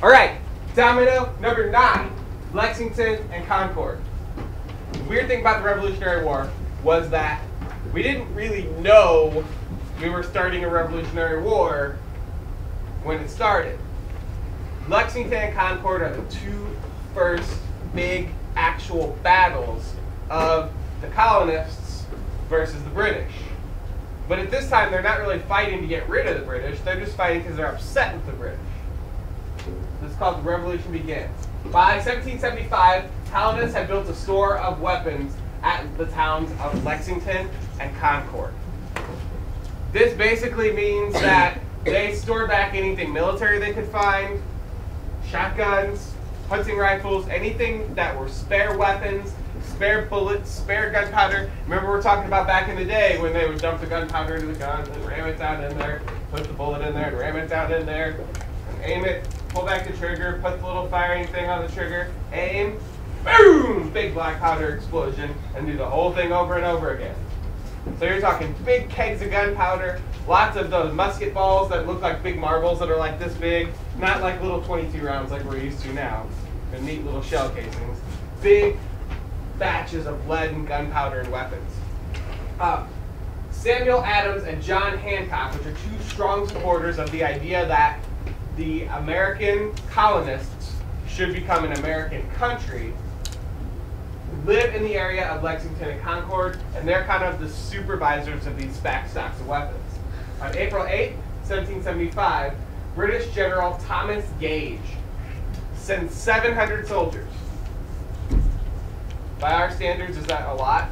All right, domino number 9, Lexington and Concord. The weird thing about the Revolutionary War was that we didn't really know we were starting a Revolutionary War when it started. Lexington and Concord are the 2 first big actual battles of the colonists versus the British. But at this time, they're not really fighting to get rid of the British. They're just fighting because they're upset with the British. This is called the Revolution Begins. By 1775, colonists had built a store of weapons at the towns of Lexington and Concord. This basically means that they stored back anything military they could find, shotguns, hunting rifles, anything that were spare weapons, spare bullets, spare gunpowder. Remember, we're talking about back in the day when they would dump the gunpowder into the gun and ram it down in there, put the bullet in there, and ram it down in there, and aim it, pull back the trigger, put the little firing thing on the trigger, aim, boom, big black powder explosion, and do the whole thing over and over again. So you're talking big kegs of gunpowder, lots of those musket balls that look like big marbles that are like this big, not like little 22 rounds like we're used to now. They're neat little shell casings. Big batches of lead and gunpowder and weapons. Samuel Adams and John Hancock, which are 2 strong supporters of the idea that the American colonists should become an American country, live in the area of Lexington and Concord, and they're kind of the supervisors of these stacks of weapons. On April 8, 1775, British General Thomas Gage sends 700 soldiers. By our standards, is that a lot?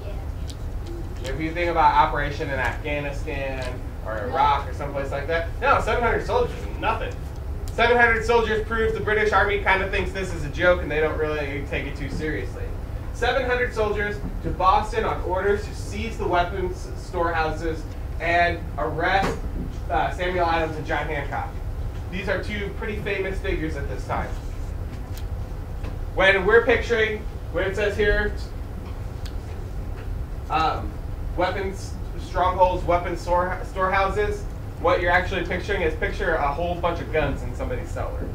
Yeah. If you think about operation in Afghanistan or Iraq or someplace like that, no, 700 soldiers is nothing. 700 soldiers proves the British Army kind of thinks this is a joke and they don't really take it too seriously. 700 soldiers to Boston on orders to seize the weapons storehouses and arrest Samuel Adams and John Hancock. These are 2 pretty famous figures at this time. When we're picturing, when it says here, weapons strongholds, weapons storehouses, what you're actually picturing is picture a whole bunch of guns in somebody's cellar.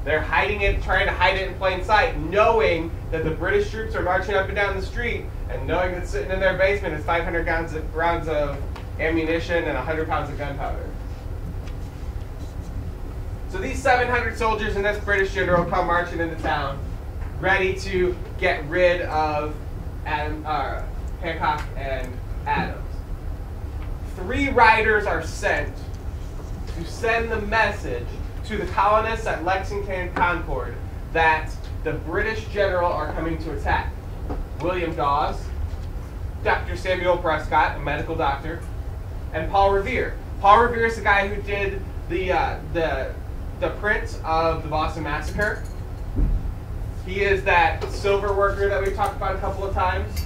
They're hiding it, trying to hide it in plain sight, knowing that the British troops are marching up and down the street, and knowing that sitting in their basement is 500 rounds of ammunition and 100 pounds of gunpowder. So these 700 soldiers and this British general come marching into town, ready to get rid of Hancock and Adams. 3 riders are sent to send the message to the colonists at Lexington and Concord that the British general are coming to attack. William Dawes, Dr. Samuel Prescott, a medical doctor, and Paul Revere. Paul Revere is the guy who did the print of the Boston Massacre. He is that silver worker that we've talked about a couple of times.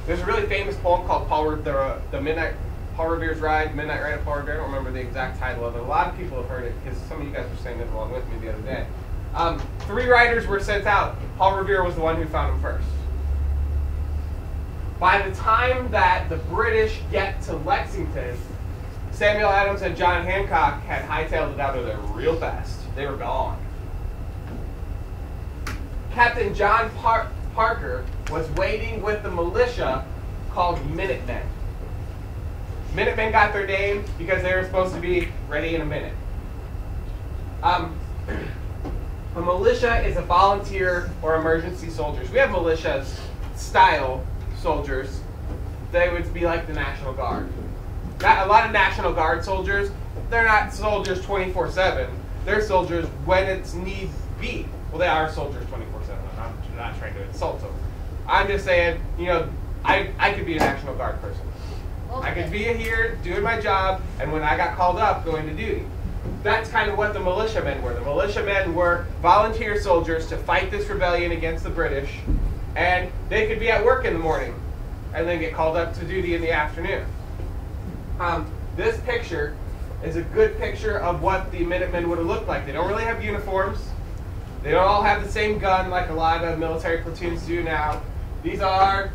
There's a really famous poem called Paul Revere's Ride, Midnight Ride of Paul Revere. I don't remember the exact title of it. A lot of people have heard it because some of you guys were saying it along with me the other day. 3 riders were sent out. Paul Revere was the one who found them first. By the time that the British get to Lexington, Samuel Adams and John Hancock had hightailed it out of there real fast. They were gone. Captain John Parker was waiting with the militia called Minutemen. Minutemen got their name because they were supposed to be ready in a minute. A militia is a volunteer or emergency soldiers. We have militia-style soldiers. They would be like the National Guard. A lot of National Guard soldiers, they're not soldiers 24/7. They're soldiers when it's need be. Well, they are soldiers 24/7. I'm not trying to insult them. I'm just saying, you know, I could be a National Guard person. Okay. I could be here doing my job, and when I got called up, going to duty. That's kind of what the militiamen were. The militiamen were volunteer soldiers to fight this rebellion against the British, and they could be at work in the morning and then get called up to duty in the afternoon. This picture is a good picture of what the Minutemen would have looked like. They don't really have uniforms. They don't all have the same gun like a lot of military platoons do now. These are,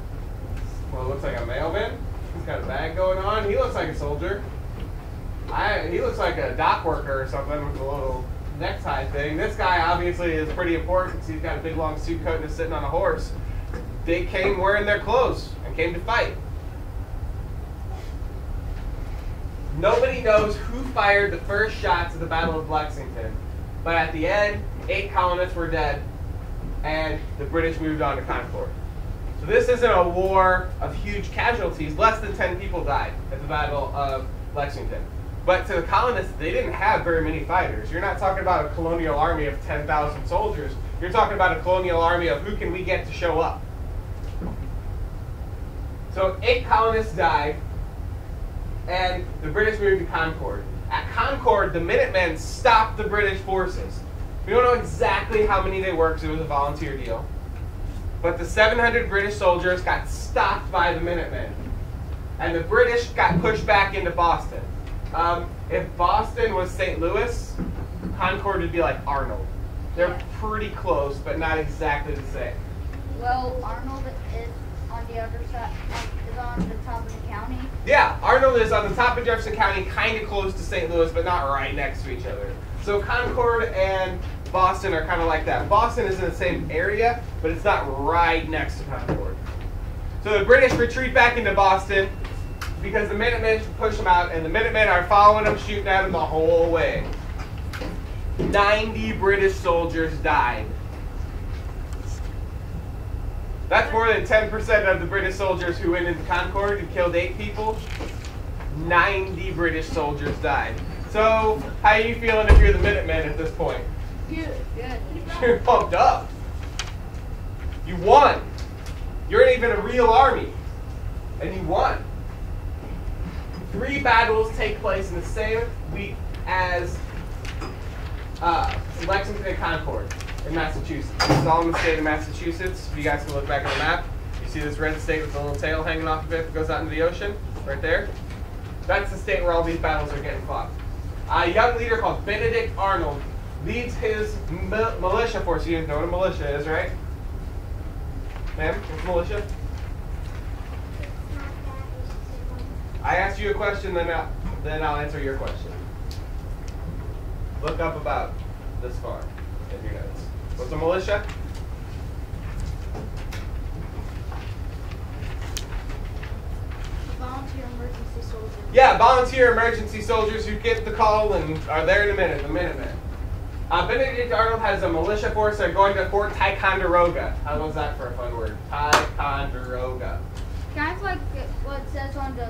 well, it looks like a mailman. He's got a bag going on. He looks like a soldier. He looks like a dock worker or something with a little necktie thing. This guy obviously is pretty important because he's got a big long suit coat and is sitting on a horse. They came wearing their clothes and came to fight. Nobody knows who fired the first shots of the Battle of Lexington, but at the end, 8 colonists were dead, and the British moved on to Concord. So this isn't a war of huge casualties. Less than 10 people died at the Battle of Lexington. But to the colonists, they didn't have very many fighters. You're not talking about a colonial army of 10,000 soldiers. You're talking about a colonial army of who can we get to show up. So 8 colonists died, and the British moved to Concord. At Concord, the Minutemen stopped the British forces. We don't know exactly how many they were because it was a volunteer deal. But the 700 British soldiers got stopped by the Minutemen. And the British got pushed back into Boston. If Boston was St. Louis, Concord would be like Arnold. They're pretty close, but not exactly the same. Well, Arnold is on the other side, is on the top of the county. Yeah, Arnold is on the top of Jefferson County, kind of close to St. Louis, but not right next to each other. So Concord and Boston are kind of like that. Boston is in the same area, but it's not right next to Concord. So the British retreat back into Boston because the Minutemen push them out, and the Minutemen are following them, shooting at them the whole way. 90 British soldiers died. That's more than 10% of the British soldiers who went into Concord and killed 8 people. 90 British soldiers died. So, how are you feeling if you're the Minutemen at this point? Good. You're pumped up. You won. You're not even a real army. And you won. 3 battles take place in the same week as Lexington and Concord in Massachusetts. This is all in the state of Massachusetts. If you guys can look back at the map, you see this red state with a little tail hanging off of it that goes out into the ocean, right there. That's the state where all these battles are getting fought. A young leader called Benedict Arnold leads his militia force. You know what a militia is, right? Ma'am, what's militia? I asked you a question, then I'll answer your question. Look up about this far in your notes. What's a militia? Volunteer emergency soldiers. Yeah, volunteer emergency soldiers who get the call and are there in a minute, the Minutemen. Benedict Arnold has a militia force. They're going to Fort Ticonderoga. How was that for a fun word? Ticonderoga. Kind of like what it says on the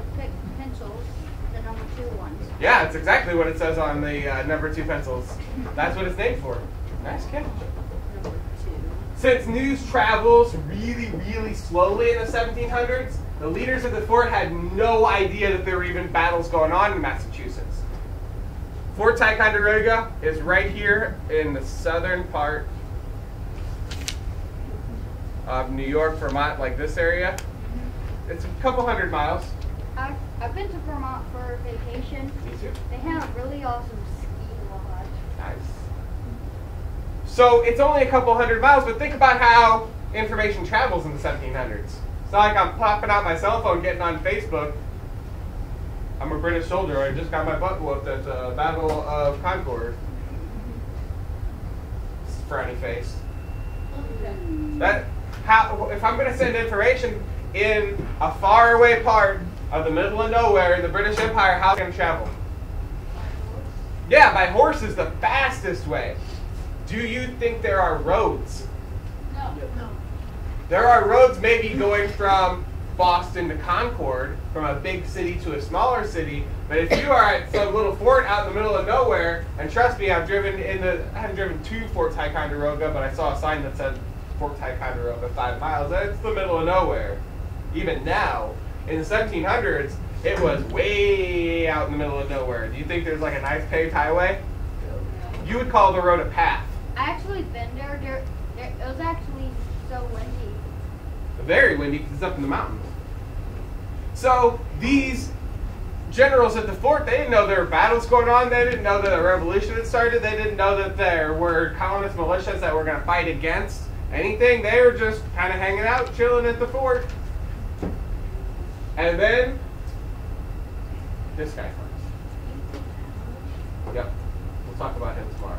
pencils, the number 2 ones. Yeah, it's exactly what it says on the number 2 pencils. That's what it's named for. Nice catch. Number 2. Since news travels really, really slowly in the 1700s, the leaders of the fort had no idea that there were even battles going on in Massachusetts. Fort Ticonderoga is right here in the southern part of New York, Vermont, like this area. It's a couple hundred miles. I've been to Vermont for vacation. Me too. They have a really awesome ski lodge. Nice. So it's only a couple hundred miles, but think about how information travels in the 1700s. It's not like I'm popping out my cell phone, getting on Facebook. I'm a British soldier. I just got my butt whooped at the Battle of Concord. Frowny face. If I'm going to send information in a faraway part of the middle of nowhere in the British Empire, how can I travel? Yeah, by horse is the fastest way. Do you think there are roads? No. There are roads maybe going from Boston to Concord, from a big city to a smaller city, but if you are at some little fort out in the middle of nowhere, and trust me, I haven't driven to Fort Ticonderoga, but I saw a sign that said Fort Ticonderoga 5 miles, that's the middle of nowhere. Even now, in the 1700s, it was way out in the middle of nowhere. Do you think there's like a nice paved highway? You would call the road a path. I actually been there. It was actually so windy. Very windy because it's up in the mountains. So these generals at the fort, they didn't know there were battles going on. They didn't know that a revolution had started. They didn't know that there were colonist militias that were going to fight against anything. They were just kind of hanging out, chilling at the fort. And then this guy comes. Yep. We'll talk about him tomorrow.